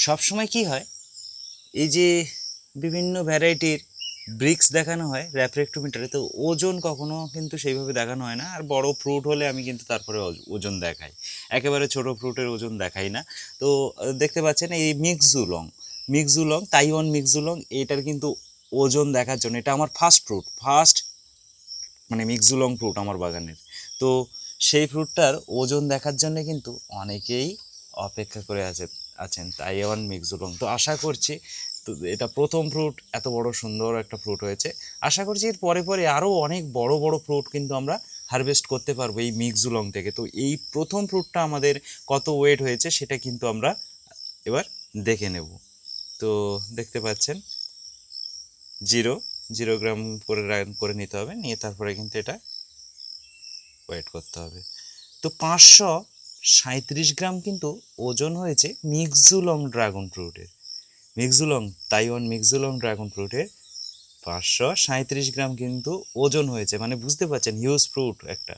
সবসময় কি হয়, এই যে বিভিন্ন ভ্যারাইটির ব্রিক্স দেখানো হয় র্যাফ্রেক্টোমিটারে, তো ওজন কখনো কিন্তু সেইভাবে দেখানো হয় না। আর বড় ফ্রুট হলে আমি কিন্তু তারপরে ওজন দেখাই, একেবারে ছোট ফ্রুটের ওজন দেখাই না। তো দেখতে পাচ্ছেন এই মিক্সজুলং তাইওয়ান মিক্সজুলং, এটার কিন্তু ওজন দেখার জন্য, এটা আমার ফার্স্ট মানে মিক্সজুলং ফ্রুট আমার বাগানের। তো সেই ফ্রুটটার ওজন দেখার জন্য কিন্তু অনেকেই অপেক্ষা করে আছেন তাইওয়ান মিক্সজুলং। তো আশা করছি, তো এটা প্রথম ফ্রুট, এত বড় সুন্দর একটা ফ্রুট হয়েছে। আশা করছি এর পরে পরে আরও অনেক বড় বড় ফ্রুট কিন্তু আমরা হারভেস্ট করতে পারবো এই মিক্সজুলং থেকে। তো এই প্রথম ফ্রুটটা আমাদের কত ওয়েট হয়েছে সেটা কিন্তু আমরা এবার দেখে নেব। তো দেখতে পাচ্ছেন 0 গ্রাম করে করে নিতে হবে, নিয়ে তারপরে কিন্তু এটা ওয়েট করতে হবে। তো 537 গ্রাম কিন্তু ওজন হয়েছে তাইওয়ান মিক্সজুলং ড্রাগন ফ্রুটের 537 গ্রাম কিন্তু ওজন হয়েছে। মানে বুঝতে পারছেন হিউজ ফ্রুট একটা।